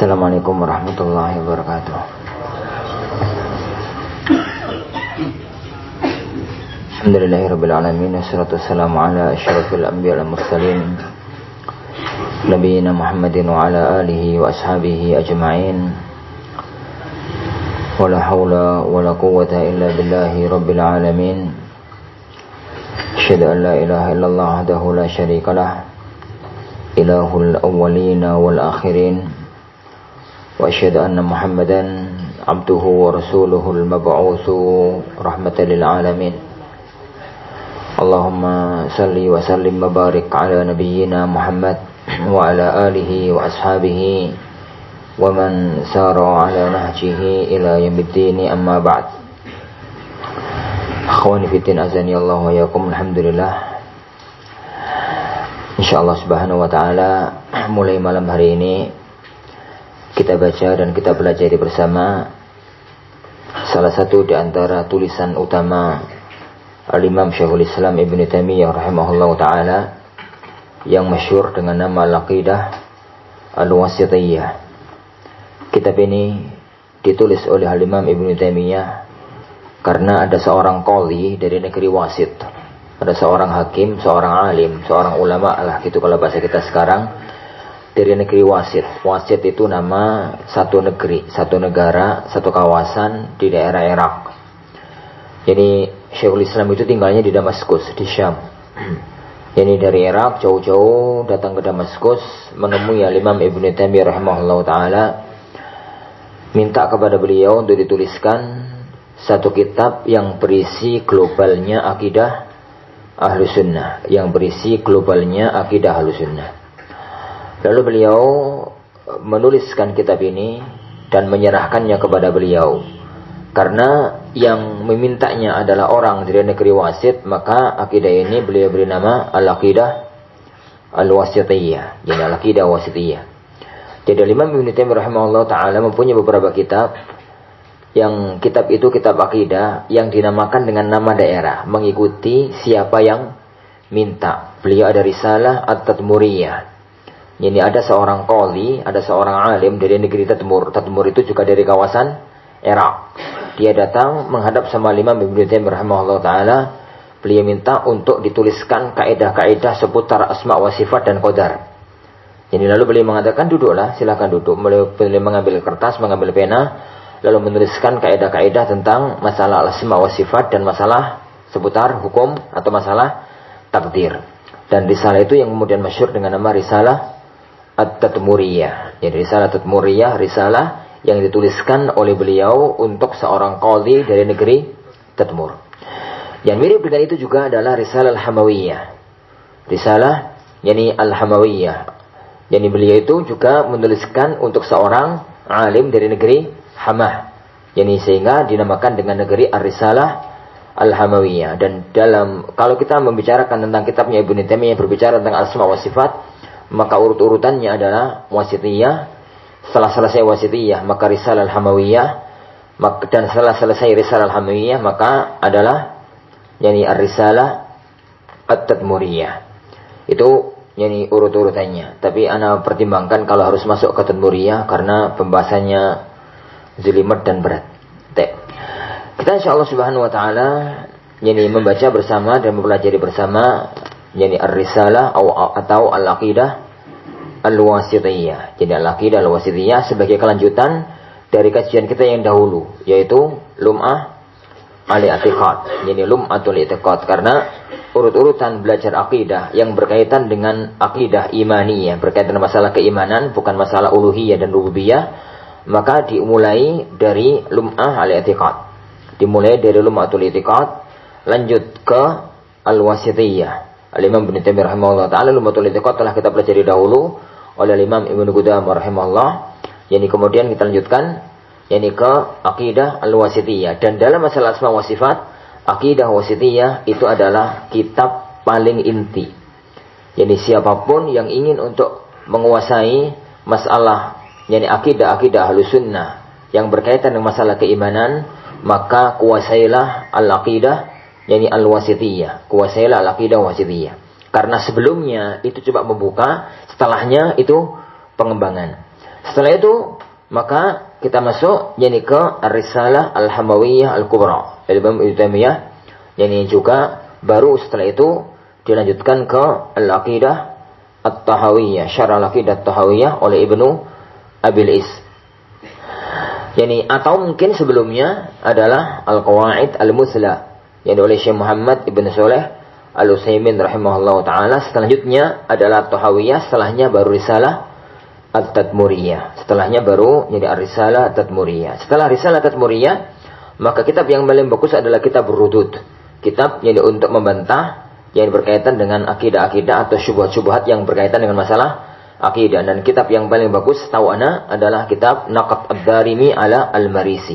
Assalamualaikum warahmatullahi wabarakatuh. Alhamdulillahirabbil alamin, wassalatu wassalamu ala asyrafil anbiya'i wal mursalin nabiyina Muhammadin wa ala alihi wa ashabihi ajma'in. Wala haula wala quwwata illa billahi rabbil alamin. Asyhadu an la ilaha illallah wahdahu la syarikalah, ilahul awwalina wal akhirin. Wa asyhadu anna Muhammadan abduhu wa rasuluhul mab'utsu rahmatan lil alamin. Allahumma salli wa sallim wa barik ala nabiyyina Muhammad wa ala alihi wa ashabihi wa man sara ala nahjihi ila yaumiddin, amma ba'd. Akhwani fiddin, azani Allah wa yakum. Alhamdulillah, insyaallah subhanahu wa ta'ala, mulai malam hari ini kita baca dan kita pelajari bersama salah satu di antara tulisan utama Al-Imam Syekhul Islam Ibnu Taimiyah rahimahullah ta'ala yang masyhur dengan nama Al-Aqidah Al-Wasithiyah. Kitab ini ditulis oleh Al-Imam Ibnu Taimiyah karena ada seorang qadhi dari negeri Wasit. Ada seorang hakim, seorang alim, seorang ulama lah gitu kalau bahasa kita sekarang, dari negeri Wasit. Wasit itu nama satu negeri, satu negara, satu kawasan di daerah Irak. Jadi Syekhul Islam itu tinggalnya di Damaskus, di Syam. Jadi dari Irak jauh-jauh datang ke Damaskus, menemui Imam Ibnu Taimiyah rahimahullah ta'ala, minta kepada beliau untuk dituliskan satu kitab yang berisi globalnya akidah Ahlus Sunnah, yang berisi globalnya akidah Ahlus Sunnah. Lalu beliau menuliskan kitab ini dan menyerahkannya kepada beliau. Karena yang memintanya adalah orang dari negeri Wasit, maka akidah ini beliau beri nama Al-Aqidah Al-Wasithiyah, jadi Al-Aqidah Wasithiyah. Jadi Imam Ibnu Taimiyah rahimahullah ta'ala mempunyai beberapa kitab, yang kitab itu kitab akidah yang dinamakan dengan nama daerah, mengikuti siapa yang minta. Beliau ada risalah At-Tadmuriyah. Jadi ada seorang qadhi, ada seorang alim dari negeri Tadmur. Tadmur itu juga dari kawasan Irak. Dia datang menghadap sama Imam Ibnu Taimiyah rahimahullah ta'ala. Beliau minta untuk dituliskan kaidah-kaidah seputar asma wa sifat dan qadar. Jadi lalu beliau mengatakan, duduklah, silakan duduk. Beliau mengambil kertas, mengambil pena, lalu menuliskan kaidah-kaidah tentang masalah asma wa sifat dan masalah seputar hukum atau masalah takdir. Dan risalah itu yang kemudian masyhur dengan nama risalah At-Tadmuriyah. Jadi risalah At-Tadmuriyah, risalah yang dituliskan oleh beliau untuk seorang qadhi dari negeri Tadmur. Yang mirip dengan itu juga adalah risalah Al-Hamawiyah. Risalah yani Al-Hamawiyah. Yani beliau itu juga menuliskan untuk seorang alim dari negeri Hamah. Yani sehingga dinamakan dengan negeri Ar-Risalah Al-Hamawiyah. Dan kalau kita membicarakan tentang kitabnya Ibnu Taimiyah yang berbicara tentang asma wa sifat, maka urut-urutannya adalah Wasithiyah. Setelah selesai Wasithiyah maka Risalah Al-Hamawiyah, dan setelah selesai Risalah Al-Hamawiyah maka adalah yani Ar-Risalah At-Tadmuriyah. Itu yani urut-urutannya. Tapi ana pertimbangkan kalau harus masuk ke Tadmuriyah karena pembahasannya jelimet dan berat. Kita insyaallah subhanahu wa ta'ala yani membaca bersama dan mempelajari bersama yani Ar-Risalah atau Al-Aqidah Al-Wasithiyah. Jadi Al-Aqidah Al-Wasithiyah sebagai kelanjutan dari kajian kita yang dahulu, yaitu Lum'ah Al-I'tiqad. Jadi Lum'atul I'tiqad, karena urut-urutan belajar akidah yang berkaitan dengan akidah imaniyah, berkaitan dengan masalah keimanan, bukan masalah uluhiyah dan rububiyah, maka dimulai dari Lum'ah Al-I'tiqad. Dimulai dari Lum'atul I'tiqad, lanjut ke Al-Wasithiyah. Al-Imam Ibnu Taimiyah rahimahullah ta'ala, Lum'atul I'tiqad telah kita pelajari dahulu oleh Imam Ibnu Qudamah rahimahullah. Yani kemudian kita lanjutkan yani ke Aqidah Al-Wasithiyah. Dan dalam masalah asma wa sifat, Aqidah Wasithiyah itu adalah kitab paling inti. Yani siapapun yang ingin untuk menguasai masalah yani akidah Ahlus Sunnah yang berkaitan dengan masalah keimanan, maka kuasailah Al-Aqidah yani Al-Wasithiyah. Kuasailah Al-Aqidah Wasithiyah. Karena sebelumnya itu coba membuka, setelahnya itu pengembangan. Setelah itu maka kita masuk yakni ke Ar-Risalah Al-Hamawiyah Al-Kubra dari Imam Ibnu Taimiyah, yakni juga baru setelah itu dilanjutkan ke Al-Aqidah At-Tahawiyah, Syarah Al-Aqidah At-Tahawiyah oleh Ibnu Abil Is. Yani atau mungkin sebelumnya adalah Al-Qawaid Al-Musla yang oleh Syekh Muhammad Ibn Shalih Al-Utsaimin rahimahullah taala. Selanjutnya adalah At-Tahawiyah, setelahnya baru Risalah At-Tadmuriyah. Setelahnya baru jadi Ar-Risalah At-Tadmuriyah. Setelah Risalah At-Tadmuriyah, maka kitab yang paling bagus adalah kitab Rudud. Kitab yang untuk membantah yang berkaitan dengan akidah-akidah atau syubhat-syubhat yang berkaitan dengan masalah akidah. Dan kitab yang paling bagus tahu ana adalah kitab Naqd Ad-Darimi ala Al-Marisi.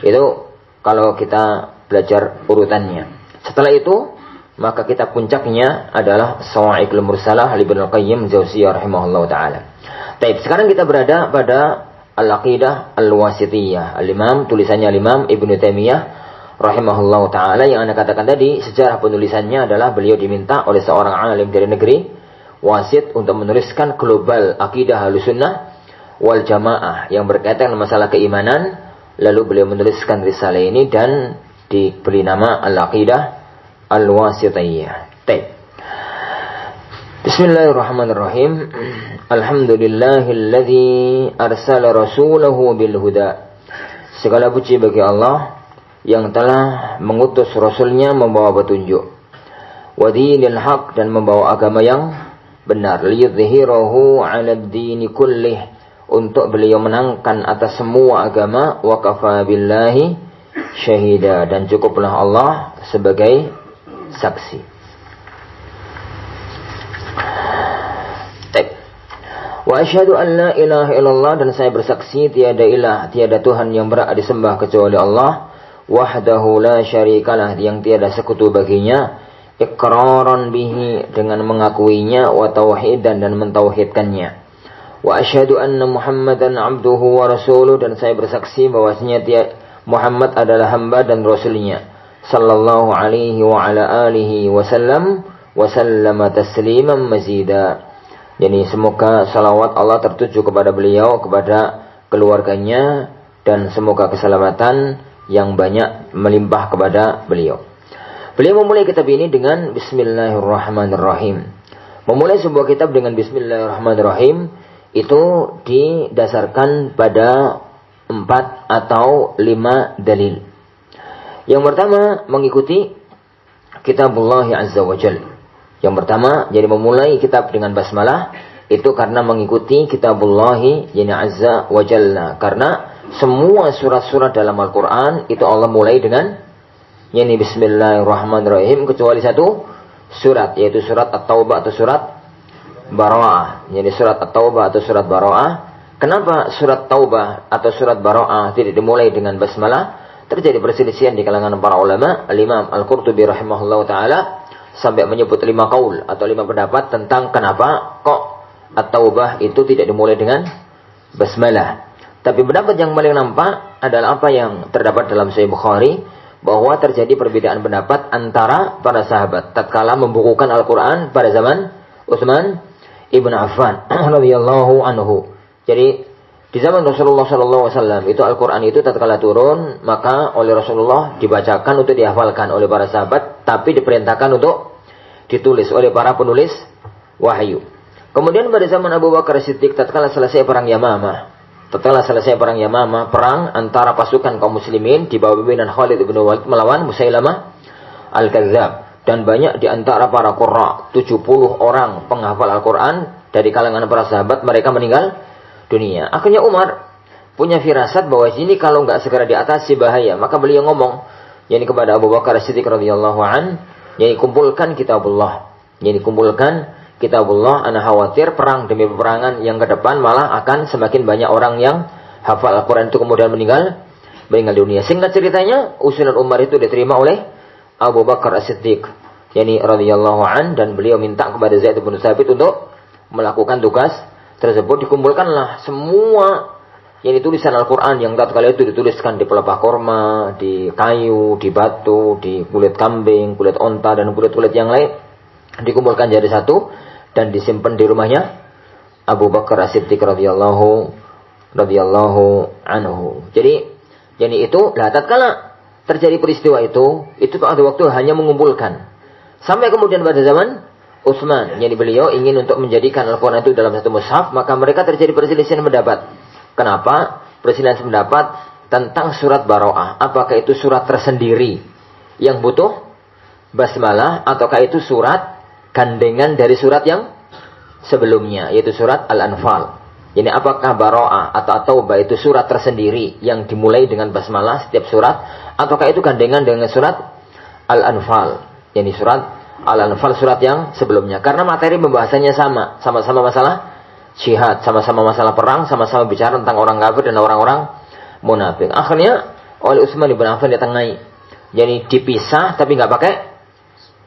Itu kalau kita belajar urutannya. Setelah itu, maka kitab puncaknya adalah Sawa'iqul Mursalah Ibnu Al-Qayyim Jauziyah rahimahullah taala. Baik, sekarang kita berada pada Al-Aqidah Al-Wasithiyah. Al-Imam, tulisannya Imam Ibnu Taimiyah rahimahullah taala, yang Anda katakan tadi sejarah penulisannya adalah beliau diminta oleh seorang alim dari negeri Wasit untuk menuliskan global akidah Ahlussunnah wal Jamaah yang berkaitan dengan masalah keimanan. Lalu beliau menuliskan risalah ini dan diberi nama Al-Aqidah Al-Wasithiyah. Bismillahirrahmanirrahim. Alhamdulillahilladzi arsala rasulahu bil huda. Segala puji bagi Allah yang telah mengutus rasulnya membawa petunjuk. Wa dinil haq, dan membawa agama yang benar. Liyudhhirahu 'ala ad-dini kullih, untuk beliau menangkan atas semua agama. Wa kafa billahi syahida, dan cukuplah Allah sebagai saksi. Wa asyhadu an la ilaha illallah, dan saya bersaksi tiada ilah, tiada Tuhan yang berhak disembah kecuali Allah, wahdahu la syarikalah, yang tiada sekutu baginya, iqraran bihi, dengan mengakuinya, wa tauhidan, dan mentauhidkannya. Wa asyhadu anna Muhammadan abduhu wa rasuluh, dan saya bersaksi bahwasanya Muhammad adalah hamba dan rasulnya, sallallahu alaihi wa ala alihi wasallam wa sallama tasliman mazida. Jadi semoga salawat Allah tertuju kepada beliau, kepada keluarganya, dan semoga keselamatan yang banyak melimpah kepada beliau. Beliau memulai kitab ini dengan Bismillahirrahmanirrahim. Memulai sebuah kitab dengan Bismillahirrahmanirrahim itu didasarkan pada 4 atau 5 dalil. Yang pertama, mengikuti Kitabullah Azza wa Jalla. Yang pertama, jadi memulai kitab dengan basmalah itu karena mengikuti Kitabullah yani Azza wa Jalla. Karena semua surat-surat dalam Al-Quran itu Allah mulai dengan yani Bismillahirrahmanirrahim, kecuali satu surat, yaitu surat At-Taubah atau surat Bara'ah. Jadi surat At-Taubah atau surat Bara'ah. Kenapa surat Taubah atau surat Bara'ah tidak dimulai dengan basmalah? Terjadi perselisihan di kalangan para ulama. Al-Imam Al-Qurtubi rahimahullah ta'ala sampai menyebut 5 qaul atau 5 pendapat tentang kenapa kok At-Taubah itu tidak dimulai dengan basmalah. Tapi pendapat yang paling nampak adalah apa yang terdapat dalam Sahih Bukhari, bahwa terjadi perbedaan pendapat antara para sahabat tatkala membukukan Al-Quran pada zaman Utsman ibn Affan radhiyallahu anhu. Jadi di zaman Rasulullah SAW itu Al-Quran itu tatkala turun, maka oleh Rasulullah dibacakan untuk dihafalkan oleh para sahabat, tapi diperintahkan untuk ditulis oleh para penulis wahyu. Kemudian pada zaman Abu Bakar Siddiq tatkala selesai perang Yamamah, perang antara pasukan kaum muslimin di bawah pimpinan Khalid bin Walid melawan Musailamah Al-Kadzab, dan banyak di antara para qurra, 70 orang penghafal Al-Quran dari kalangan para sahabat, mereka meninggal dunia. Akhirnya Umar punya firasat bahwa ini kalau nggak segera diatasi bahaya, maka beliau ngomong yakni kepada Abu Bakar Siddiq radhiyallahu an, yakni kumpulkan Kitabullah, ana khawatir perang demi peperangan yang ke depan malah akan semakin banyak orang yang hafal Al-Quran itu kemudian meninggal dunia. Singkat ceritanya, usulan Umar itu diterima oleh Abu Bakar Siddiq yakni radhiyallahu an, dan beliau minta kepada Zaid bin Tsabit untuk melakukan tugas tersebut. Dikumpulkanlah semua yang tulisan Al-Quran yang tatkala itu dituliskan di pelepah korma, di kayu, di batu, di kulit kambing, kulit onta, dan kulit-kulit yang lain, dikumpulkan jadi satu dan disimpan di rumahnya Abu Bakar As-Siddiq radhiyallahu radhiyallahu anhu. Jadi itu tatkala terjadi peristiwa itu pada waktu hanya mengumpulkan. Sampai kemudian pada zaman Utsman, jadi beliau ingin untuk menjadikan Al-Quran itu dalam satu mushaf, maka mereka terjadi perselisihan pendapat. Kenapa? Perselisihan pendapat tentang surat Baro'ah. Apakah itu surat tersendiri yang butuh basmalah, ataukah itu surat gandengan dari surat yang sebelumnya, yaitu surat Al-Anfal. Jadi apakah Baro'ah atau Taubah itu surat tersendiri yang dimulai dengan basmalah setiap surat, ataukah itu gandengan dengan surat Al-Anfal, yani surat Al-Anfal surat yang sebelumnya. Karena materi pembahasannya sama-sama masalah jihad, sama-sama masalah perang, sama-sama bicara tentang orang kafir dan orang-orang munafik. Akhirnya oleh Utsman bin Affan ditengahi, jadi dipisah tapi nggak pakai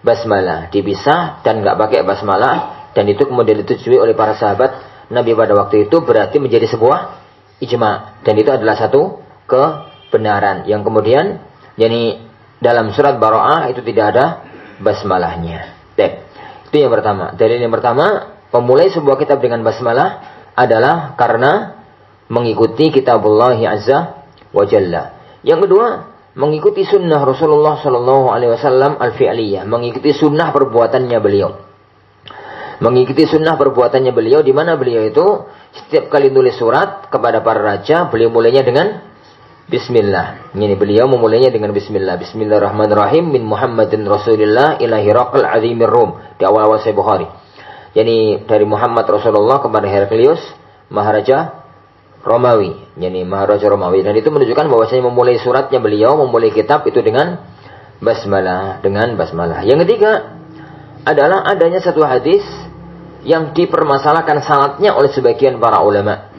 basmalah, dipisah dan nggak pakai basmalah, dan itu kemudian disetujui oleh para sahabat Nabi pada waktu itu, berarti menjadi sebuah ijma, dan itu adalah satu kebenaran yang kemudian yani dalam surat Baro'ah itu tidak ada basmalahnya. Itu yang pertama. Dalil yang pertama, memulai sebuah kitab dengan basmalah adalah karena mengikuti kitabullah azza wa jalla. Yang kedua, mengikuti sunnah Rasulullah sallallahu alaihi wasallam al-fi'liyah, mengikuti sunnah perbuatannya beliau. Mengikuti sunnah perbuatannya beliau, di mana beliau itu setiap kali nulis surat kepada para raja, beliau mulainya dengan Bismillah. Ini beliau memulainya dengan Bismillah. Bismillahirrahmanirrahim. Min Muhammadin Rasulillah ila Hiraqal Azimir Rum. Di awal-awal Sahih Bukhari. Yani dari Muhammad Rasulullah kepada Heraklius, Maharaja Romawi. Yani Maharaja Romawi. Dan itu menunjukkan bahwasanya memulai suratnya beliau, memulai kitab itu dengan basmalah. Dengan basmalah. Yang ketiga adalah adanya satu hadis yang dipermasalahkan sanadnya oleh sebagian para ulama,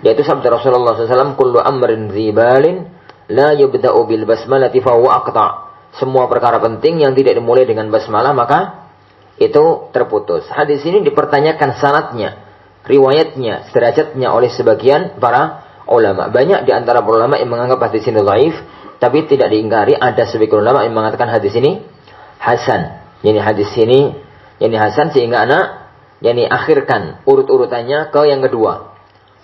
yaitu sabda Rasulullah SAW, kullu amrin dzibalin la yubda'u bil basmalati fa huwa aqta'. Semua perkara penting yang tidak dimulai dengan basmalah maka itu terputus. Hadis ini dipertanyakan sanadnya, riwayatnya, derajatnya oleh sebagian para ulama. Banyak di antara para ulama yang menganggap hadis ini dhaif, tapi tidak diingkari ada sebagian ulama yang mengatakan hadis ini hasan. Yani hadis ini yani hasan, sehingga anak yani akhirkan urut-urutannya ke yang kedua.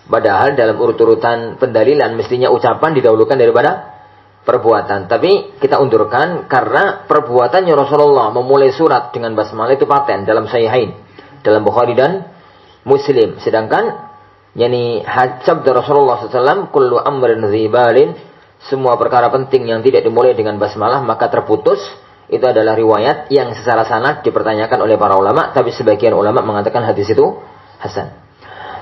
Padahal dalam urut-urutan pendalilan mestinya ucapan didahulukan daripada perbuatan. Tapi kita undurkan karena perbuatannya Rasulullah memulai surat dengan basmalah itu paten dalam Sahihain, dalam Bukhari dan Muslim. Sedangkan yani sabda Rasulullah SAW, kullu amrin dzibalin, semua perkara penting yang tidak dimulai dengan basmalah maka terputus. Itu adalah riwayat yang secara sanad dipertanyakan oleh para ulama, tapi sebagian ulama mengatakan hadis itu hasan.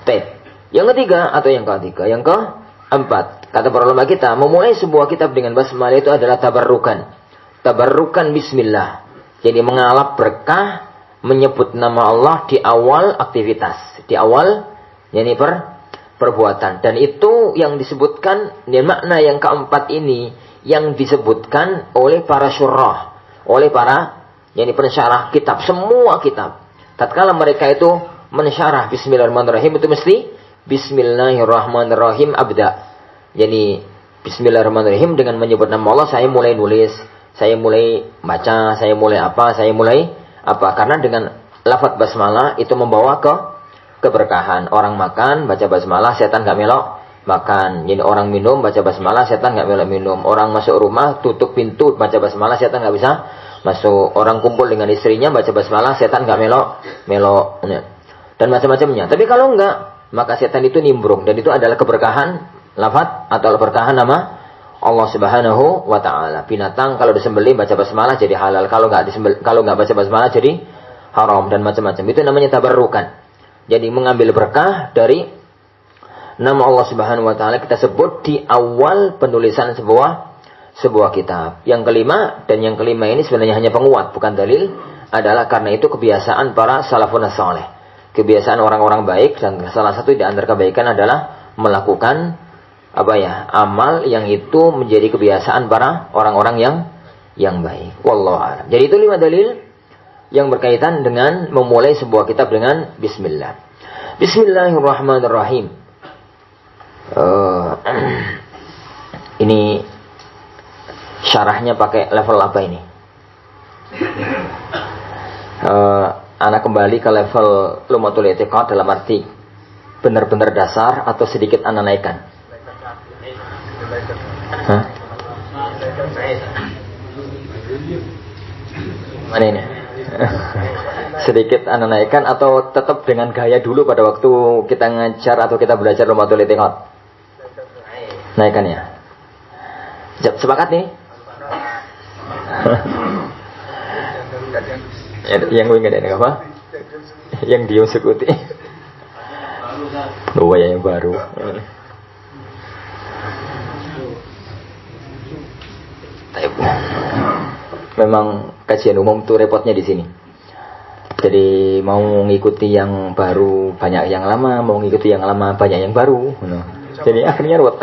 Baik. Yang ketiga atau yang keempat, kata para ulama kita, memulai sebuah kitab dengan basmalah itu adalah tabarrukan. Tabarrukan bismillah. Jadi mengalap berkah, menyebut nama Allah di awal aktivitas, di awal yani perbuatan. Dan itu yang disebutkan, dan makna yang keempat ini yang disebutkan oleh para syurrah, oleh para yani pensyarah kitab, semua kitab. Tatkala mereka itu mensyarah Bismillahirrahmanirrahim itu mesti Bismillahirrahmanirrahim abda. Jadi Bismillahirrahmanirrahim dengan menyebut nama Allah saya mulai nulis, saya mulai baca, saya mulai apa. Karena dengan lafaz basmalah itu membawa keberkahan. Orang makan baca basmalah, setan enggak melok makan. Jadi orang minum baca basmalah, setan enggak melok minum. Orang masuk rumah tutup pintu baca basmalah, setan enggak bisa masuk. Orang kumpul dengan istrinya baca basmalah, setan enggak melok. Dan macam-macamnya. Tapi kalau enggak, maka setan itu nimbrung, dan itu adalah keberkahan lafaz atau keberkahan nama Allah Subhanahu wa taala. Binatang kalau disembelih baca basmalah jadi halal, kalau enggak baca basmalah jadi haram dan macam-macam. Itu namanya tabarrukan. Jadi mengambil berkah dari nama Allah Subhanahu wa taala kita sebut di awal penulisan sebuah kitab. Yang kelima, dan yang kelima ini sebenarnya hanya penguat bukan dalil, adalah karena itu kebiasaan para salafun saleh. Kebiasaan orang-orang baik, dan salah satu di antara kebaikan adalah melakukan amal yang itu menjadi kebiasaan para orang-orang yang baik. Wallahu a'lam. Jadi itu 5 dalil yang berkaitan dengan memulai sebuah kitab dengan bismillah. Bismillahirrahmanirrahim. Ini syarahnya pakai level apa ini? Anak kembali ke level lumatul i'tiqad, dalam arti benar-benar dasar atau sedikit ana naikkan? Hah? Mana ini? Sedikit ana naikkan atau tetap dengan gaya dulu pada waktu kita ngajar atau kita belajar Lumatul I'tiqad? Naikkan ya. Sepakat nih? Yang gue nggak ada apa? Yang dia sekuti. Dua yang baru. Memang kajian umum tuh repotnya di sini. Jadi mau ngikuti yang baru banyak yang lama, mau ngikuti yang lama banyak yang baru. Jadi akhirnya ruwet.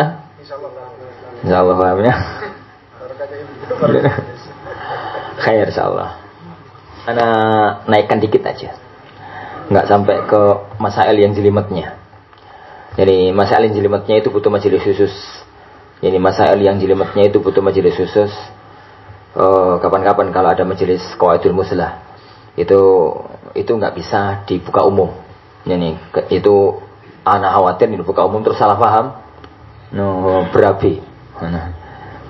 Insyaallah pahamnya. Khair insyaallah. Ana naikkan dikit aja. Enggak sampai ke masail yang jelimetnya. Jadi masail yang jelimetnya itu butuh majelis khusus. Jadi masail yang jelimetnya itu butuh majelis khusus. Kapan-kapan kalau ada majelis Qawaidul Muslah itu nggak bisa dibuka umum. Jadi itu anak khawatir dibuka umum terus salah paham. Berabi.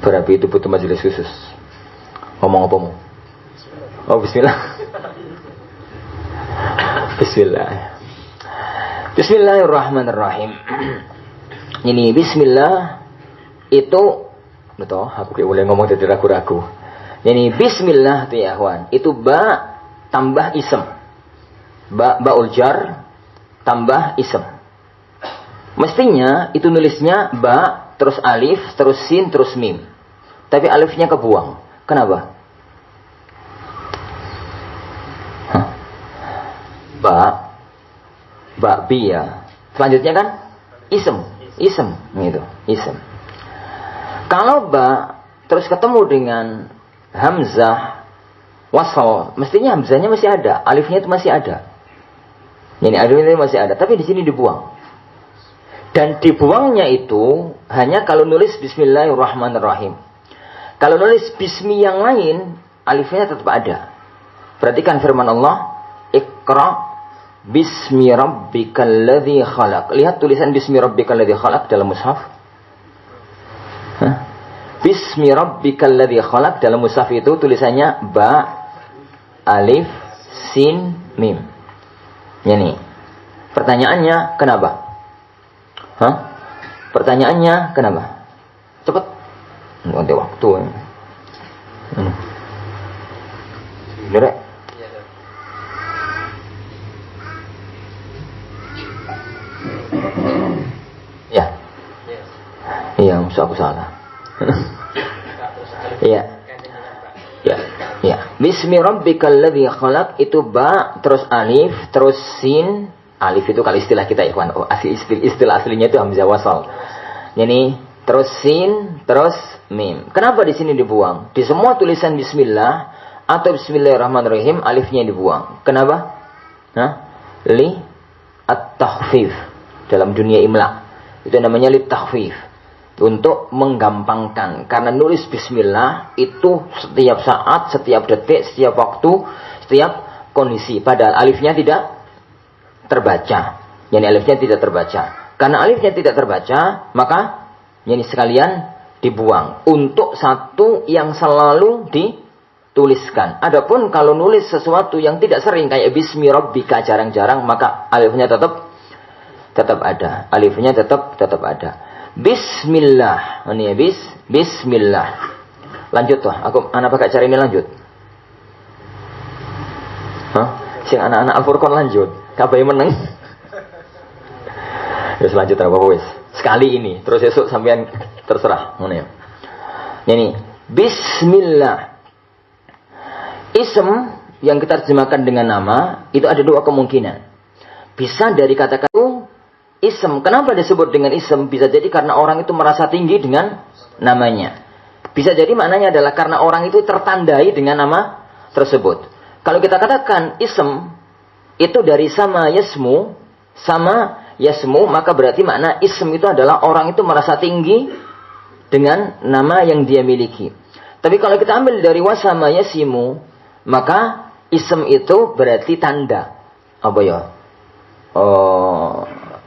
Berabi itu butuh majelis khusus. Ngomong apa mau? Oh bismillah. Bismillah. Bismillahirrahmanirrahim. Ini bismillah itu betul, aku kayak boleh ngomong jadi ragu-ragu. Ini bismillah tuh ya kawan, itu ba tambah isem. Baul jar tambah isem. Mestinya itu nulisnya ba terus alif terus sin terus mim. Tapi alifnya kebuang. Kenapa? Ba bi ya. Selanjutnya kan isem gitu, isem. Kalau ba terus ketemu dengan hamzah wasal, mestinya hamzahnya masih ada, alifnya itu masih ada. Ini alifnya masih ada, tapi di sini dibuang. Dan dibuangnya itu hanya kalau nulis bismillahirrahmanirrahim. Kalau nulis bismi yang lain, alifnya tetap ada. Perhatikan firman Allah, Iqra bismi rabbikal ladzi khalaq. Lihat tulisan bismi rabbikal ladzi khalaq dalam mushaf. Bismi rabbikal ladzi khalaq dalam mushaf itu tulisannya ba alif sin mim. Ini. Pertanyaannya kenapa? Pertanyaannya kenapa? Cepat. Nanti waktu. Bener ya? Ya. Iya, musuh aku salah. Iya. Ya. Bismi rabbikal ladzi khalaq itu ba terus alif terus sin. Alif itu kalau istilah kita ikhwan. Oh, istilah aslinya itu hamzah wasal. Jadi terus sin terus mim. Kenapa di sini dibuang? Di semua tulisan bismillah atau bismillahirrahmanirrahim alifnya dibuang. Kenapa? Li at-takhfif dalam dunia imla. Itu namanya li takhfif. Untuk menggampangkan. Karena nulis bismillah itu setiap saat, setiap detik, setiap waktu, setiap kondisi. Padahal alifnya tidak terbaca. Yani alifnya tidak terbaca. Karena alifnya tidak terbaca, maka yani sekalian dibuang. Untuk satu yang selalu dituliskan. Adapun kalau nulis sesuatu yang tidak sering, kayak bismi rabbika jarang-jarang, maka alifnya tetap ada. Alifnya tetap ada. Bismillah. Ini ya bismillah. Lanjut tuh. Anak pakai cara ini lanjut. Sing anak-anak Al-Furqan lanjut. Kabai meneng. Terus lanjut apa wis. Sekali ini, terus esok sampean terserah. Ngono ya. Ini bismillah. Ism yang kita terjemahkan dengan nama itu ada dua kemungkinan. Bisa dari kata-kata ism. Kenapa disebut dengan ism? Bisa jadi karena orang itu merasa tinggi dengan namanya. Bisa jadi maknanya adalah karena orang itu tertandai dengan nama tersebut. Kalau kita katakan ism itu dari sama yasmu, maka berarti makna ism itu adalah orang itu merasa tinggi dengan nama yang dia miliki. Tapi kalau kita ambil dari wasama yasimu, maka ism itu berarti tanda. Apa ya?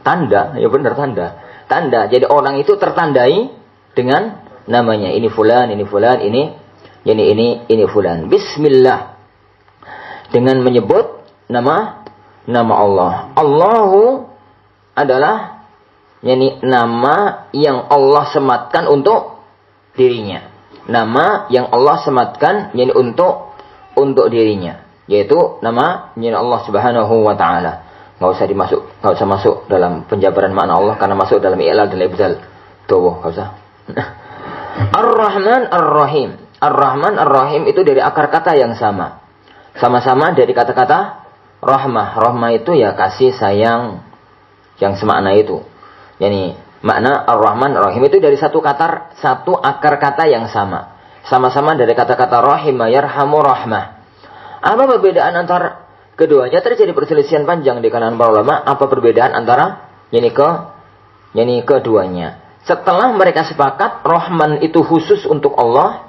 Tanda, ya benar tanda. Tanda. Jadi orang itu tertandai dengan namanya. Ini fulan, ini fulan, ini fulan. Bismillah. Dengan menyebut nama Allah. Allahu adalah nama yang Allah sematkan untuk dirinya. Nama yang Allah sematkan untuk dirinya, yaitu nama Allah Subhanahu wa taala. Enggak usah masuk dalam penjabaran makna Allah karena masuk dalam i'lal dan ibdal. Tuh, enggak usah. Ar-Rahman Ar-Rahim. Ar-Rahman Ar-Rahim itu dari akar kata yang sama. Sama-sama dari kata-kata rahmah. Rahmah itu ya kasih sayang yang semakna itu. Yani makna Ar-Rahman Ar-Rahim itu dari satu akar kata yang sama. Sama-sama dari kata-kata rahimah yarhamu rahmah. Apa perbedaan antara keduanya? Terjadi perselisihan panjang di kalangan para ulama. Apa perbedaan antara keduanya? Setelah mereka sepakat, Rahman itu khusus untuk Allah,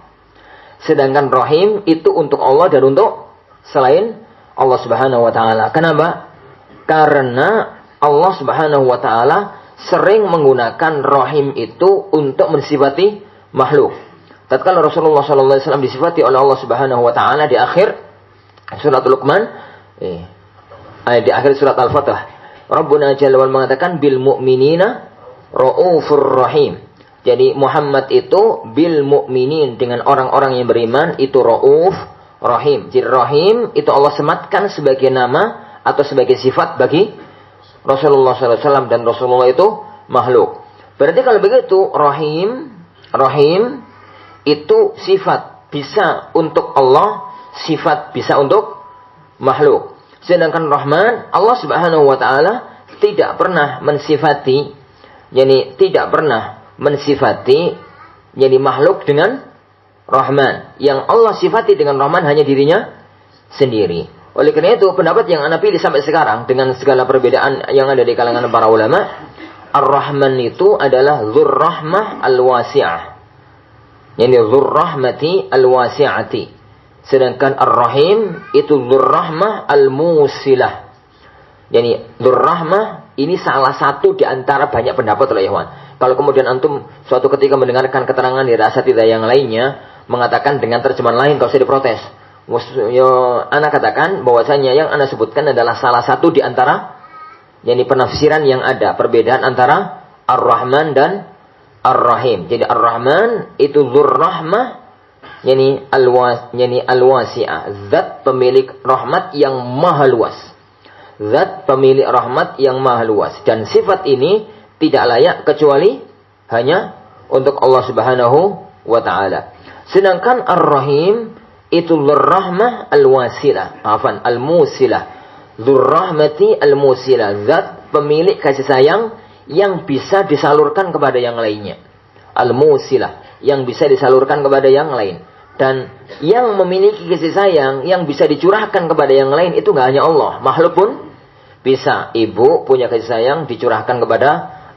sedangkan Rahim itu untuk Allah dan untuk selain Allah Subhanahu wa taala. Kenapa? Karena Allah Subhanahu wa taala sering menggunakan Rahim itu untuk mensifati makhluk. Tatkala Rasulullah sallallahu alaihi wasallam disifati oleh Allah Subhanahu wa taala di akhir surat Luqman, di akhir surat Al-Fatih, Rabbuna Jalla wa mengatakan bil mu'minina Ra'ufur Rahim. Jadi Muhammad itu bil mu'minin, dengan orang-orang yang beriman itu Ra'uf Rahim. Jadi Rahim itu Allah sematkan sebagai nama atau sebagai sifat bagi Rasulullah SAW, dan Rasulullah itu makhluk. Berarti kalau begitu Rahim itu sifat bisa untuk Allah, sifat bisa untuk makhluk. Sedangkan Rahman, Allah Subhanahu wa taala tidak pernah mensifati, makhluk dengan Rahman. Yang Allah sifati dengan Rahman hanya dirinya sendiri. Oleh karena itu, pendapat yang Anda pilih sampai sekarang dengan segala perbedaan yang ada di kalangan para ulama, Ar-Rahman itu adalah Dzur-Rahmah Al-Wasi'ah. Dzur-Rahmati Al-Wasi'ati. Sedangkan Ar-Rahim itu Dzur-Rahmah Al-Musilah. Dzur-Rahmah ini salah satu di antara banyak pendapat oleh ikhwan. Kalau kemudian antum suatu ketika mendengarkan keterangan dari asatidzah yang lainnya mengatakan dengan terjemahan lain, kalau saya diprotes. Ana katakan bahwasanya yang ana sebutkan adalah salah satu di antara penafsiran yang ada, perbedaan antara Ar-Rahman dan Ar-Rahim. Jadi Ar-Rahman itu Dzur-Rahmah al-wasi'ah, zat pemilik rahmat yang maha luas. Zat pemilik rahmat yang maha luas. Dan sifat ini tidak layak kecuali hanya untuk Allah Subhanahu wa ta'ala. Sedangkan Ar-Rahim itu Dzur-Rahmah al-Wasilah. Al-Musilah. Dzur-Rahmati al-Musilah. Zat pemilik kasih sayang yang bisa disalurkan kepada yang lainnya. Al-Musilah. Yang bisa disalurkan kepada yang lain. Dan yang memiliki kasih sayang yang bisa dicurahkan kepada yang lain itu nggak hanya Allah, makhluk pun bisa. Ibu punya kasih sayang dicurahkan kepada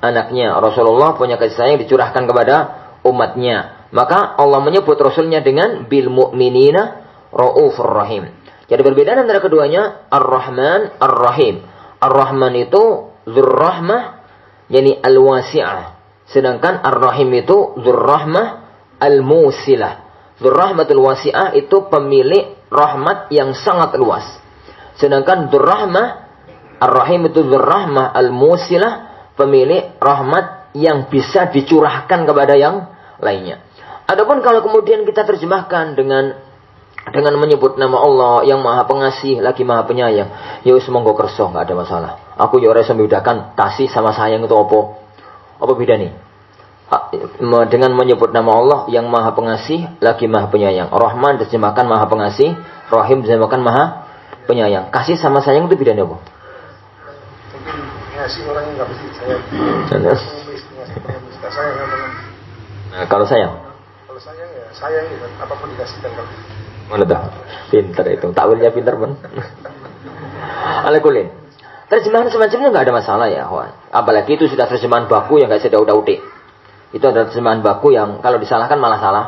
anaknya. Rasulullah punya kasih sayang dicurahkan kepada umatnya. Maka Allah menyebut Rasulnya dengan bil mu'minina Ra'ufur Rahim. Jadi perbedaan antara keduanya Ar-Rahman, Ar-Rahim. Ar-Rahman itu Dzur-Rahmah al-Wasi'ah. Sedangkan Ar-Rahim itu Dzur-Rahmah al-Musilah. Dzur-Rahmatul Wasi'ah itu pemilik rahmat yang sangat luas. Sedangkan Dzur-Rahmah Ar-Rahim itu Dzur-Rahmah al-Musilah, pemilik rahmat yang bisa dicurahkan kepada yang lainnya. Adapun kalau kemudian kita terjemahkan dengan menyebut nama Allah yang Maha Pengasih lagi Maha Penyayang, ya wis monggo kerso, enggak ada masalah. Aku ya ora iso membedakan kasih sama sayang itu apa? Apa bedanya? Dengan menyebut nama Allah yang Maha Pengasih lagi Maha Penyayang. Rahman diterjemahkan Maha Pengasih, Rahim diterjemahkan Maha Penyayang. Kasih sama sayang itu bedanya apa? Mungkin ngasih orang yang enggak mesti sayang. Nah, kalau sayang? Kalau sayang ya sayang ya, apapun dikasihkan kalau. Mana dah? Pintar itu. Takwilnya pintar pun. Alakulin. Terjemahan semacam itu enggak ada masalah ya, kawan. Apalagi itu sudah terjemahan baku yang enggak sedau-daudik. Itu adalah terjemahan baku yang kalau disalahkan malah salah.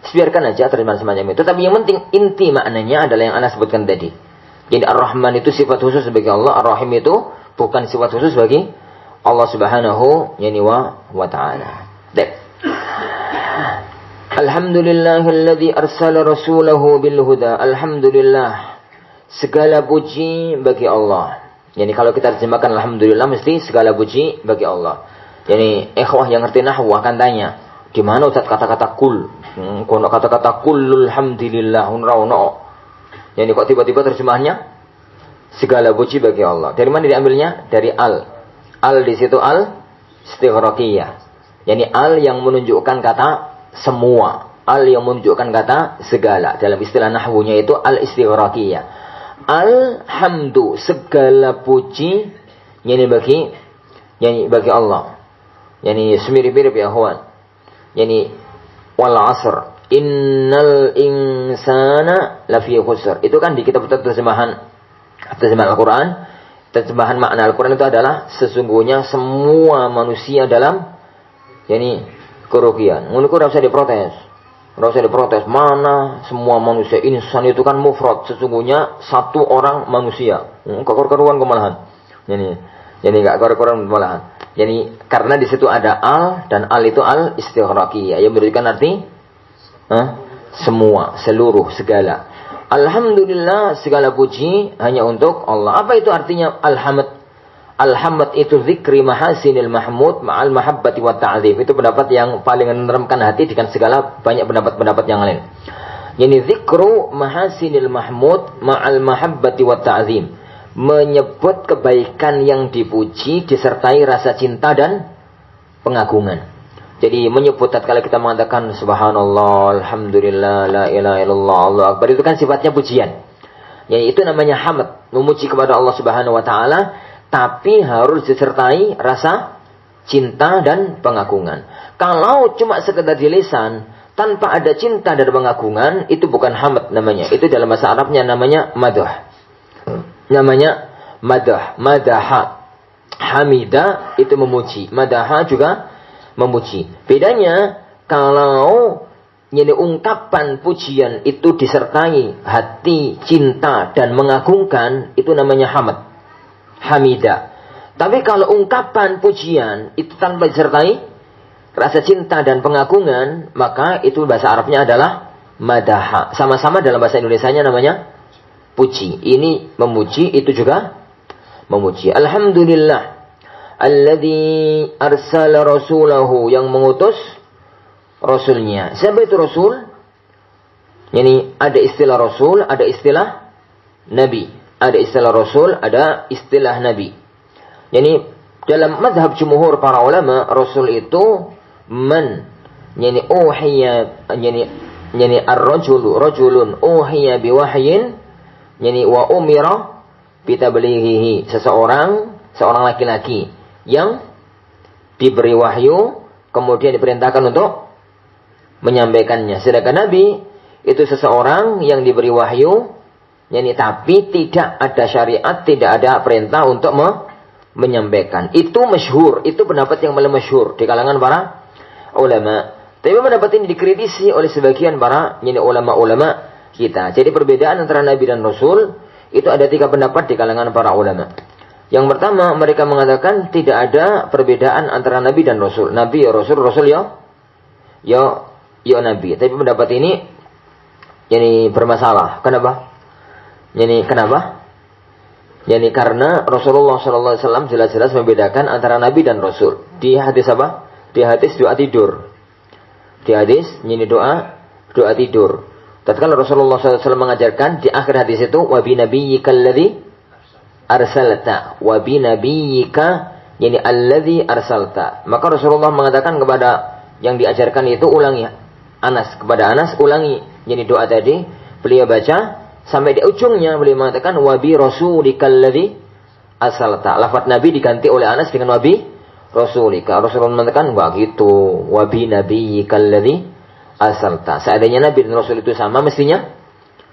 Biarkan aja terjemahan semacam itu. Tapi yang penting inti maknanya adalah yang Anda sebutkan tadi. Jadi Ar-Rahman itu sifat khusus bagi Allah. Ar-Rahim itu bukan sifat khusus bagi Allah Subhanahu wa ta'ala. Baik. Alhamdulillahilladzi arsala rasulahu bil huda. Alhamdulillah. Segala puji bagi Allah. Yani kalau kita terjemahkan alhamdulillah mesti segala puji bagi Allah. Yani ikhwah yang ngerti nahwu akan tanya, di mana Ustaz kata-kata kul? Kono kata-kata kulul hamdulillah unraono. Yani kok tiba-tiba terjemahannya segala puji bagi Allah. Dari mana diambilnya? Dari al. Al di situ al istighraqiyah. Yani al yang menunjukkan kata semua. Al yang menunjukkan kata segala. Dalam istilah nahwunya itu al istighraqiyah. Alhamdu segala puji yani bagi Allah. Yani semirip-mirip ya kawan. Yani wal asr innal insana lafi khusr. Itu kan di kitab terjemahan Al-Qur'an. Terjemahan makna Al-Qur'an itu adalah sesungguhnya semua manusia dalam yani kerugian. Ngono ku ora usah diprotes. Ora usah diprotes. Mana semua manusia, insan itu kan mufrad, sesungguhnya satu orang manusia. Kekor-keruan kemalahan. Yani enggak kor-keruan malahan. Yani karena di situ ada al dan al itu al istighraqiyah yang memberikan arti semua, seluruh, segala. Alhamdulillah segala puji hanya untuk Allah. Apa itu artinya alhamd? Alhamd itu zikri mahasinil mahmud ma'al mahabbati wa ta'zim. Itu pendapat yang paling menenteramkan hati dengan segala banyak pendapat-pendapat yang lain. Yani zikru mahasinil mahmud ma'al mahabbati wa ta'zim. Menyebut kebaikan yang dipuji disertai rasa cinta dan pengagungan. Jadi menyebut tatkala kita mengatakan subhanallah, alhamdulillah, la ilaha illallah, Allahu akbar, itu kan sifatnya pujian. Jadi itu namanya hamd, memuji kepada Allah Subhanahu wa taala, tapi harus disertai rasa cinta dan pengagungan. Kalau cuma sekedar di lisan tanpa ada cinta dan pengagungan, itu bukan hamd namanya. Itu dalam bahasa Arabnya namanya madah. Namanya madah, madaha. Hamida itu memuji, madaha juga memuji. Bedanya kalau ini ungkapan pujian itu disertai hati cinta dan mengagungkan, itu namanya hamd, hamida. Tapi kalau ungkapan pujian itu tanpa disertai rasa cinta dan pengagungan, maka itu bahasa Arabnya adalah madaha. Sama-sama dalam bahasa Indonesianya namanya puji. Ini memuji, itu juga memuji. Alhamdulillah alladzi arsala rasulahu, yang mengutus rasulnya. Siapa itu rasul? Yani ada istilah rasul, ada istilah nabi. Ada istilah rasul, ada istilah nabi. Yani dalam mazhab jumhur para ulama, rasul itu man yani uhiya yani rajulun uhiya biwahyin yani wa umira bitablighihi, seorang laki-laki yang diberi wahyu kemudian diperintahkan untuk menyampaikannya. Sedangkan nabi itu seseorang yang diberi wahyu yani tapi tidak ada syariat, tidak ada perintah untuk menyampaikan. Itu masyhur, itu pendapat yang paling masyhur di kalangan para ulama. Tapi pendapat ini dikritisi oleh sebagian para ulama-ulama kita. Jadi perbedaan antara nabi dan rasul itu ada 3 pendapat di kalangan para ulama. Yang pertama, mereka mengatakan tidak ada perbedaan antara nabi dan rasul. Nabi ya rasul, rasul ya nabi. Tapi pendapat ini bermasalah. Kenapa? Kenapa? Karena Rasulullah SAW jelas-jelas membedakan antara nabi dan rasul. Di hadis apa? Di hadis doa tidur. Di hadis doa tidur. Tatkala Rasulullah SAW mengajarkan di akhir hadis itu, wa bi nabiyyika alladhi arsalta, wa bi nabiyyika yani alladhi arsalta. Maka Rasulullah mengatakan kepada yang diajarkan itu, ulangi kepada Anas ulangi yani doa tadi. Beliau baca sampai di ujungnya, beliau mengatakan wa bi rasulika alladhi arsalta. Lafaz nabi diganti oleh Anas dengan wa bi rasulika. Rasulullah mengatakan wah gitu, wa bi nabiyyika alladhi arsalta. Seandainya nabi dan rasul itu sama, mestinya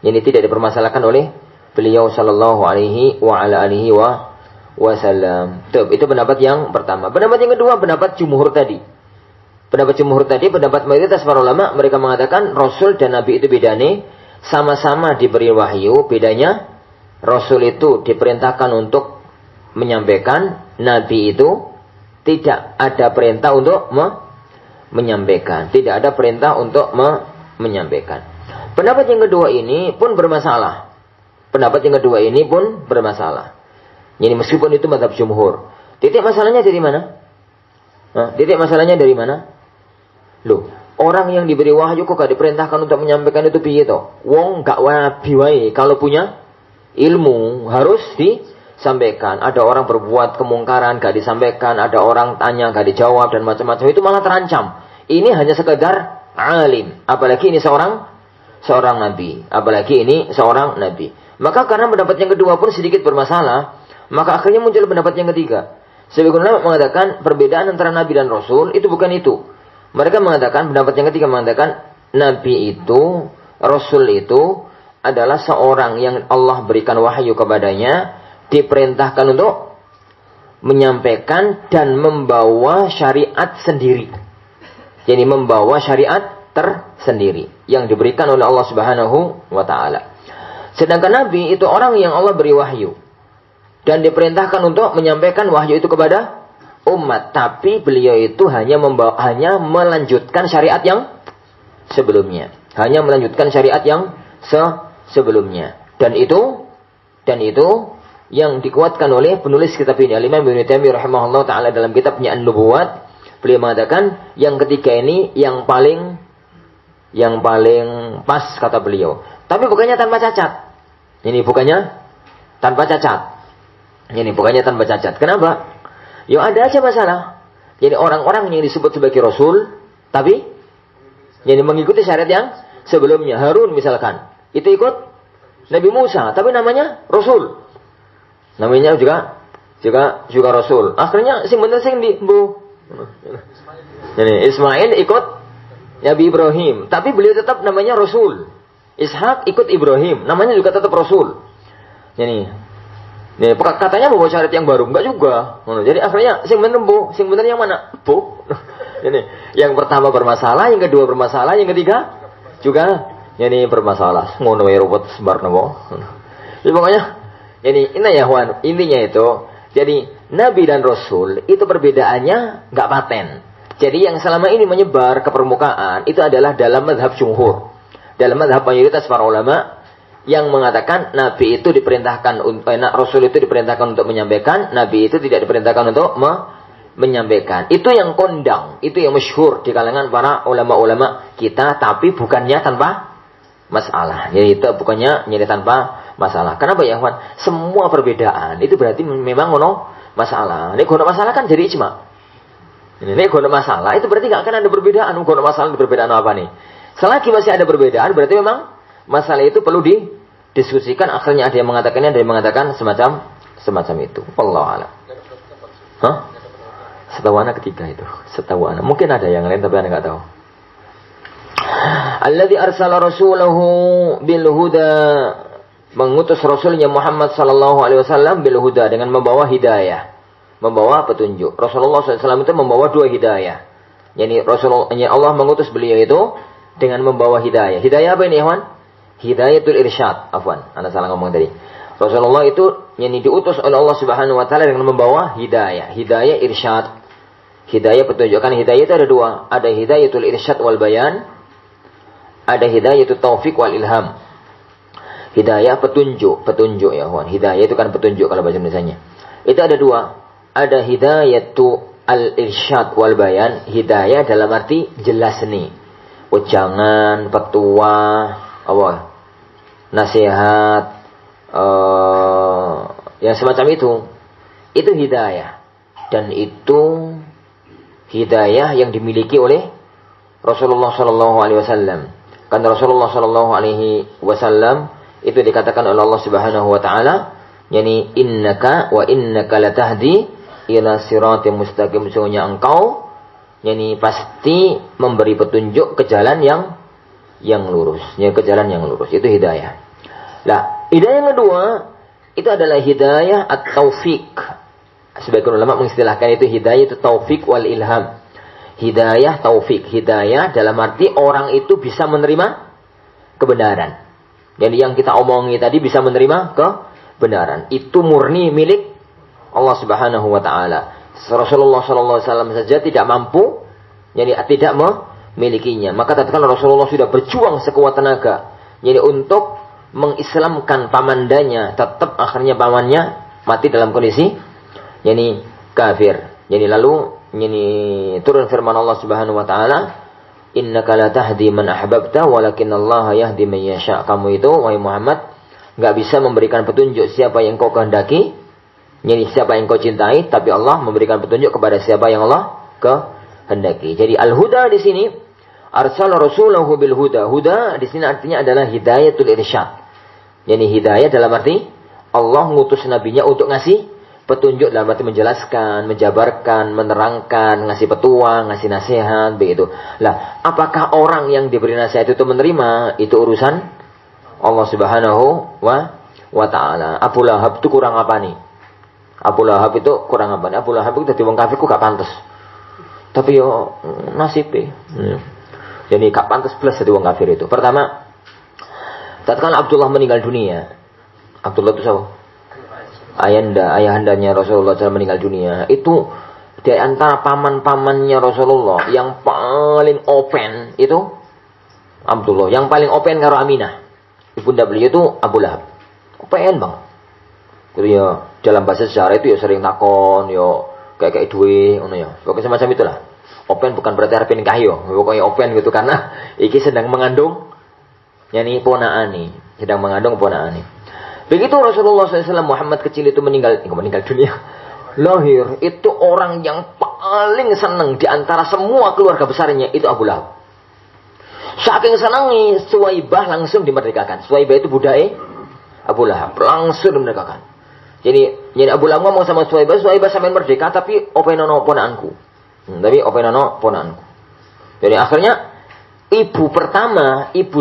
ini tidak dipermasalahkan oleh beliau sallallahu alaihi wa ala alihi wasallam. Itu pendapat yang pertama. Pendapat yang kedua, pendapat jumhur tadi. Pendapat mayoritas para ulama, mereka mengatakan rasul dan nabi itu bedanya sama-sama diberi wahyu. Bedanya rasul itu diperintahkan untuk menyampaikan, nabi itu tidak ada perintah untuk menyampaikan. Tidak ada perintah untuk menyampaikan. Pendapat yang kedua ini pun bermasalah. Jadi meskipun itu mazhab jumhur. Titik masalahnya dari mana? Loh, orang yang diberi wahyu kok gak diperintahkan untuk menyampaikan itu piye to? Wong gak wabi wae kalau punya ilmu harus disampaikan. Ada orang berbuat kemungkaran gak disampaikan, ada orang tanya gak dijawab dan macam-macam, itu malah terancam. Ini hanya sekedar alim, apalagi ini seorang nabi, Maka karena pendapat yang kedua pun sedikit bermasalah, maka akhirnya muncul pendapat yang ketiga. Sebagian ulama mengatakan perbedaan antara nabi dan rasul itu bukan itu. Mereka mengatakan, pendapat yang ketiga mengatakan nabi itu, rasul itu adalah seorang yang Allah berikan wahyu kepadanya, diperintahkan untuk menyampaikan dan membawa syariat sendiri. Jadi membawa syariat tersendiri yang diberikan oleh Allah Subhanahu wa taala. Sedangkan nabi itu orang yang Allah beri wahyu dan diperintahkan untuk menyampaikan wahyu itu kepada umat, tapi beliau itu hanya melanjutkan syariat yang sebelumnya. Dan itu yang dikuatkan oleh penulis kitab ini, Al-Imam Ibnu Taimiyah rahimahullah taala dalam kitabnya An-Nubuwat. Beliau mengatakan yang ketiga ini yang paling pas kata beliau. Tapi bukannya tanpa cacat. Ini bukannya tanpa cacat. Kenapa? Ya ada aja masalah. Jadi orang-orang yang disebut sebagai rasul, tapi jadi mengikuti syariat yang sebelumnya. Harun misalkan, itu ikut Nabi Musa, tapi namanya rasul. Namanya juga rasul. Akhirnya sing bener sing di Bu. Jadi Ismail ikut Nabi Ibrahim, tapi beliau tetap namanya rasul. Ishak ikut Ibrahim, namanya juga tetap rasul. Jadi katanya bawa syariat yang baru, enggak juga. Jadi akhirnya sing bener yang mana? Bu. Ini yang pertama bermasalah, yang kedua bermasalah, yang ketiga juga ini bermasalah. Ngono wae ruwet sebarno. Jadi pokoknya ini ya Wan, intinya itu. Jadi nabi dan rasul itu perbedaannya enggak paten. Jadi yang selama ini menyebar ke permukaan itu adalah dalam mazhab jumhur. Dalam mazhab mayoritas para ulama yang mengatakan nabi itu diperintahkan rasul itu diperintahkan untuk menyampaikan, nabi itu tidak diperintahkan untuk menyampaikan. Itu yang kondang, itu yang masyhur di kalangan para ulama-ulama kita, tapi bukannya tanpa masalah. Jadi itu bukannya tanpa masalah. Kenapa ya, Wan? Semua perbedaan itu berarti memang ono masalah. Ini ono masalah kan jadi ijma. Ini ono masalah itu berarti enggak akan ada perbedaan. Ono masalah perbedaan apa nih? Selagi masih ada perbedaan berarti memang masalah itu perlu didiskusikan. Akhirnya ada yang mengatakannya, ada yang mengatakan semacam itu. Wallahu a'lam. Setahu anak ketiga itu. Setahu anak. Mungkin ada yang lain tapi anak enggak tahu. Alladzi arsala rasulahu bil huda, mengutus rasulnya Muhammad sallallahu alaihi wasallam bil huda, dengan membawa hidayah, membawa petunjuk. Rasulullah SAW itu membawa dua hidayah. Yani Allah mengutus beliau itu dengan membawa hidayah. Hidayah apa ini, Ikhwan? Hidayatul irsyad. Afwan, anda salah ngomong tadi. Rasulullah itu yang diutus oleh Allah Subhanahu wa taala dengan membawa hidayah. Hidayah irsyad. Hidayah petunjuk. Kan hidayah itu ada dua. Ada hidayatul irsyad wal bayan. Ada hidayatul taufik wal ilham. Hidayah petunjuk ya, Ikhwan. Hidayah itu kan petunjuk kalau bahasa Indonesianya. Itu ada dua. Ada hidayatul al-irsyad wal bayan. Hidayah dalam arti jelas nih. Ujangan, petuah, nasihat, yang semacam itu hidayah, dan itu hidayah yang dimiliki oleh Rasulullah Sallallahu Alaihi Wasallam. Karena Rasulullah Sallallahu Alaihi Wasallam itu dikatakan oleh Allah Subhanahu Wa Taala, yani innaka latahdi ila siratim mustaqim, sesungguhnya engkau yani pasti memberi petunjuk ke jalan yang lurus, ke jalan yang lurus. Itu hidayah. Nah, hidayah yang kedua itu adalah hidayah at-taufik. Sebagian ulama mengistilahkan itu hidayah itu taufik wal ilham. Hidayah taufik, hidayah dalam arti orang itu bisa menerima kebenaran. Jadi yang kita omongi tadi bisa menerima kebenaran. Itu murni milik Allah Subhanahu wa taala. Rasulullah SAW saja tidak mampu, jadi tidak memilikinya. Maka tatkala Rasulullah sudah berjuang sekuat tenaga, jadi untuk mengislamkan pamandanya, tetap akhirnya pamannya mati dalam kondisi yani kafir. Jadi lalu yani turun firman Allah Subhanahu wa taala, "Innaka la tahdi man ahbabta walakinallaha yahdi man yasha." Kamu itu wahai Muhammad enggak bisa memberikan petunjuk siapa yang kau kehendaki, yani siapa yang kau cintai, tapi Allah memberikan petunjuk kepada siapa yang Allah kehendaki. Jadi al-huda di sini arsala rasulahu bil huda. Huda di sini artinya adalah hidayatul irsyad. Yani hidayah dalam arti Allah ngutus nabinya untuk ngasih petunjuk, dalam arti menjelaskan, menjabarkan, menerangkan, ngasih petuah, ngasih nasihat, begitu. Lah, apakah orang yang diberi nasihat itu menerima? Itu urusan Allah Subhanahu wa taala. Abu Lahab itu kurang apa nih? Abu Lahab itu kurang apa nih? Abu Lahab itu dadi wong kafir ku gak pantes. Tapi yo nasibe. Jadi gak pantes plus dadi wong kafir itu. Pertama, tatkala Abdullah meninggal dunia. Abdullah itu siapa? Ayahandanya Rasulullah SAW meninggal dunia. Itu di antara paman-pamannya Rasulullah yang paling open itu Abdullah. Yang paling open karo Aminah, ibunda beliau itu Abu Lahab. Open bang. Jadi ya dalam bahasa sejarah itu ya sering takon, ya kayak duwe, ngono ya. Pokoknya semacam itulah. Open bukan berarti arep nikah yo. Pokoknya open gitu karena iki sedang mengandung yani ponaane, sedang mengandung ponaane. Begitu Rasulullah SAW Muhammad kecil itu meninggal dunia, lahir, itu orang yang paling senang di antara semua keluarga besarnya itu Abu Lahab. Saking senangnya Suwaibah langsung dimerdekakan. Suwaibah itu budake Abu Lahab, langsung dimerdekakan. Jadi Abu Lahab ngomong sama Suwaibah sampean merdeka tapi openono ponaanku. Tapi openono ponaanku. Jadi akhirnya ibu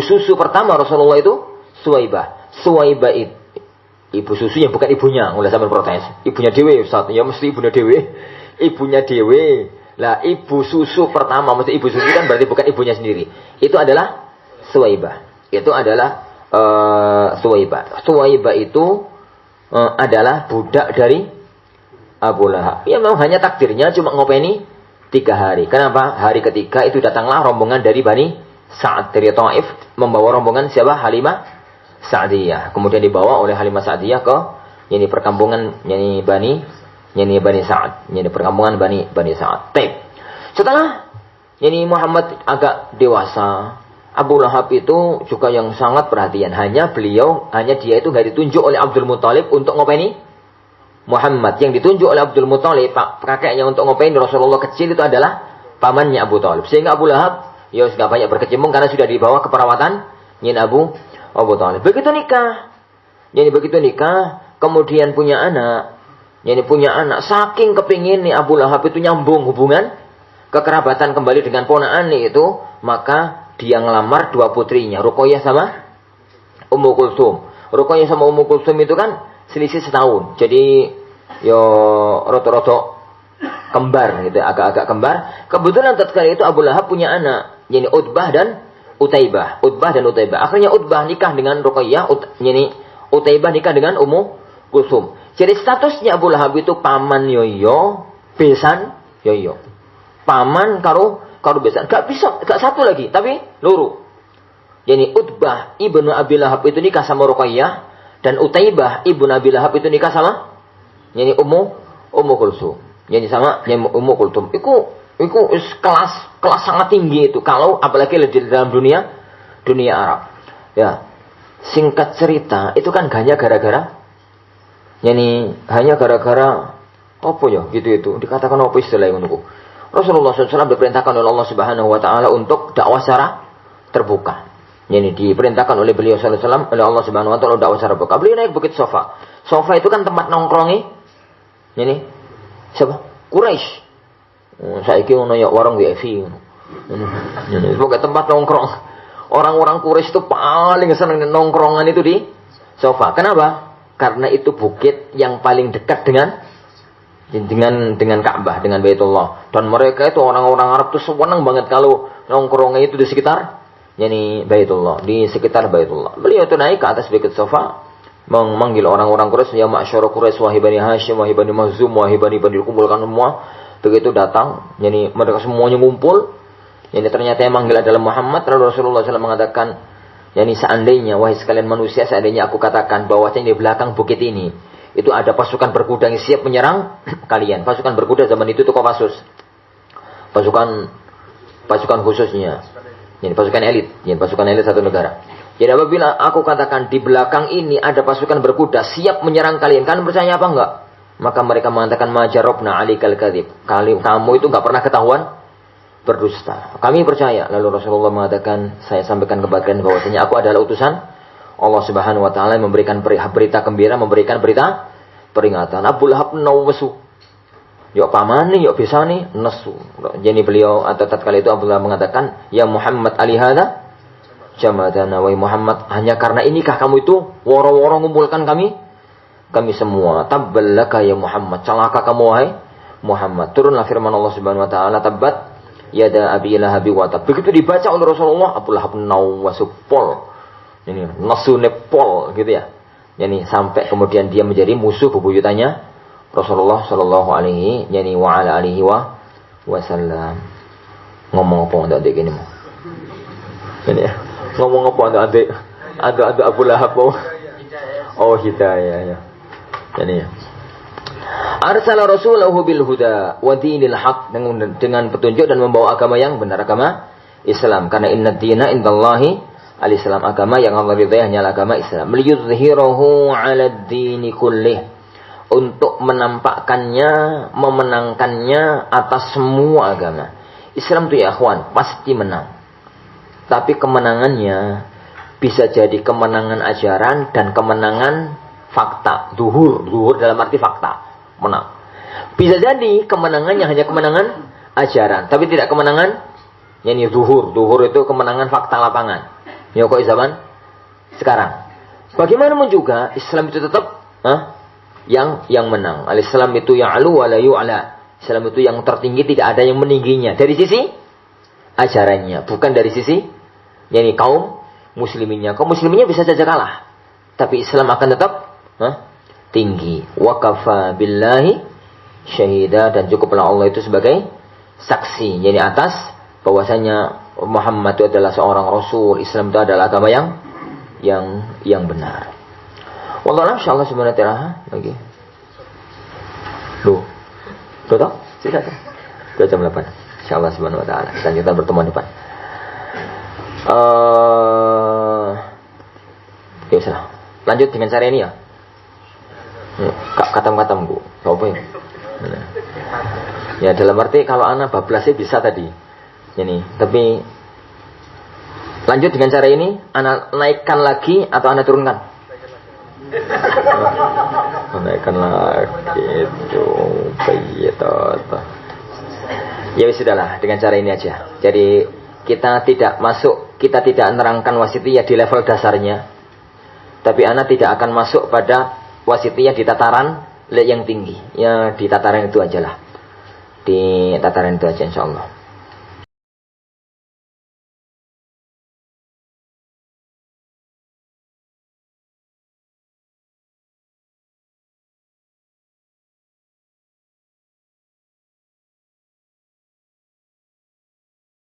susu pertama Rasulullah itu Suwaibah. Suwaibah itu ibu susunya bukan ibunya, mulai sampai protes. Ibunya dewe, Ustaz. Ya mesti ibunya dewe. Ibunya dewe. Lah ibu susu pertama, mesti ibu susu kan berarti bukan ibunya sendiri. Itu adalah Suwaibah. Itu adalah Suwaibah. Suwaibah itu adalah budak dari Abu Lahab. Ya memang hanya takdirnya cuma ngopeni 3 hari. Kenapa? Hari ketiga itu datanglah rombongan dari Bani Sa'ad dari Taif, membawa rombongan siapa? Halimah Sa'diyah. Kemudian dibawa oleh Halimah Sa'diyah ke yani perkampungan yani Bani Sa'ad, yani perkampungan Bani Sa'ad. Baik. Setelah yani Muhammad agak dewasa, Abu Lahab itu juga yang sangat perhatian. Hanya dia itu enggak ditunjuk oleh Abdul Muthalib untuk ngopeni Muhammad. Yang ditunjuk oleh Abdul Muthalib, kakeknya, untuk ngopeni Rasulullah kecil itu adalah pamannya Abu Thalib. Sehingga Abu Lahab ya sudah banyak berkecimpung karena sudah dibawa ke perawatan nyin Abu Thalib. Begitu nikah, kemudian punya anak. Saking kepingin nih Abu Lahab itu nyambung hubungan kekerabatan kembali dengan ponaannya itu, maka dia ngelamar 2 putrinya, Ruqayyah sama Ummu Kulsum. Ruqayyah sama Ummu Kulsum itu kan selisih setahun. Jadi yo roto-roto kembar gitu, agak-agak kembar. Kebetulan tatkala itu Abu Lahab punya anak, yani Utbah dan Utaibah. Akhirnya Utbah nikah dengan Ruqayyah, Utaibah nikah dengan Ummu Kulsum. Jadi statusnya Abu Lahab itu paman yoyo, besan yoyo. Paman karo besan. Gak satu lagi, tapi loro. Jadi Utbah ibnu Abi Lahab itu nikah sama Ruqayyah, dan Utaibah ibnu Abi Lahab itu nikah sama Ummu Kulsum. Jadi sama Ummu Kulsum. Iku kelas sangat tinggi itu, kalau apalagi di dalam dunia Arab. Ya. Singkat cerita, itu kan hanya gara-gara apa ya gitu itu. Dikatakan apa istilahnya ngono. Rasulullah SAW diperintahkan oleh Allah Subhanahu wa taala untuk dakwah secara terbuka. Yani diperintahkan oleh beliau sallallahu alaihi wasallam oleh Allah Subhanahu wa taala dakwah secara terbuka. Beliau naik Bukit Safa. Safa itu kan tempat nongkrongi siapa? Quraisy. Saiki ngono ya warung WFI ngono. Pokoknya tempat nongkrong. Orang-orang Quraisy itu paling senang nongkrongan itu di Safa. Kenapa? Karena itu bukit yang paling dekat dengan Ka'bah, dengan Baitullah. Dan mereka itu orang-orang Arab tuh senang banget kalau nongkrongnya itu di sekitar Baitullah, di sekitar Baitullah. Beliau itu naik ke atas Bukit Safa, memanggil orang-orang Quraisy, ya ma'syara Quraisy, wahai Bani Hashim, wahai Bani Makhzum, wahai Bani dikumpulkan semua. Begitu datang, yani mereka semuanya ngumpul. Yani ternyata yang manggil adalah Muhammad. Lalu Rasulullah SAW mengatakan, yani seandainya, wahai sekalian manusia, seandainya aku katakan bahwasanya di belakang bukit ini itu ada pasukan berkuda yang siap menyerang kalian. Pasukan berkuda zaman itu Kopassus. Pasukan khususnya. Yani pasukan elit, yani pasukan elit satu negara. Jadi apabila aku katakan di belakang ini ada pasukan berkuda siap menyerang kalian, kalian percaya apa enggak? Maka mereka mengatakan majarobna alikal kadzib. Kamu itu enggak pernah ketahuan berdusta. Kami percaya. Lalu Rasulullah mengatakan, saya sampaikan kepada kalian bahwasanya aku adalah utusan Allah Subhanahu wa taala yang memberikan berita gembira, memberikan berita peringatan. Abu Lahab nawasu. Yo pamane, yo bisane nesu. Jadi beliau atau tatkala itu Abdullah mengatakan, ya Muhammad alihada jamadana, wa Muhammad, hanya karena inikah kamu itu woro-woro ngumpulkan kami semua. Tabballaka ya Muhammad, celaka kamu wahai Muhammad. Turunlah firman Allah Subhanahu wa taala, tabbat yada abi lahabi wa tab. Begitu dibaca oleh Rasulullah, Abu Lahab nawasupol. Ini nasune pol gitu ya. Yani sampai kemudian dia menjadi musuh bebuyutannya Rasulullah sallallahu alaihi yani wa ala alihi wa wasallam. Ngomong apa ndak adik ini mau? Ini ya. Ngomong apa adik? Ada Abu Lahab. Oh hidayah ya. Jadi ya. Arsala rasulahu bil huda wa dinil haq, dengan petunjuk dan membawa agama yang benar, agama Islam. Karena inna dina indallahi al-Islam, agama yang Allah ridhai hanyalah agama Islam. Liyudhhirahu 'ala dini kullih, untuk menampakkannya, memenangkannya atas semua agama. Islam itu ya akhwan pasti menang. Tapi kemenangannya bisa jadi kemenangan ajaran dan kemenangan fakta. Zuhur dalam arti fakta, menang. Bisa jadi kemenangannya hanya kemenangan ajaran, tapi tidak kemenangan yani zuhur. Zuhur itu kemenangan fakta lapangan. Ya kok zaman sekarang. Bagaimanapun juga Islam itu tetap yang menang. Al-Islam itu ya'lu wa la yu'la. Islam itu yang tertinggi, tidak ada yang meningginya. Dari sisi ajarannya, bukan dari sisi yani kaum musliminnya. Kaum musliminnya bisa saja kalah, tapi Islam akan tetap tinggi. Wa kafa billahi syahida, dan cukuplah Allah itu sebagai saksi, jadi atas bahwasanya Muhammad itu adalah seorang rasul. Islam itu adalah agama yang benar. Wallahu a'lam. Insyaallah sebenarnya terakhir lagi. Tuh, silakan. 2 jam 8. Insyaallah subhanahu wa taala. Kita bertemu depan. Ya sudah. Lanjut dengan cara ini ya. Katam-katam Bu. Apa ya? Ya dalam arti kalau anak bablasnya bisa tadi. Ini, tapi lanjut dengan cara ini, anak naikkan lagi atau anak turunkan? Naikkan lagi itu. Ya sudahlah, dengan cara ini aja. Jadi kita tidak menerangkan wasitiyah di level dasarnya, tapi anak tidak akan masuk pada wasitiyah di tataran yang tinggi. Ya di tataran itu aja lah. Di tataran itu aja insyaallah.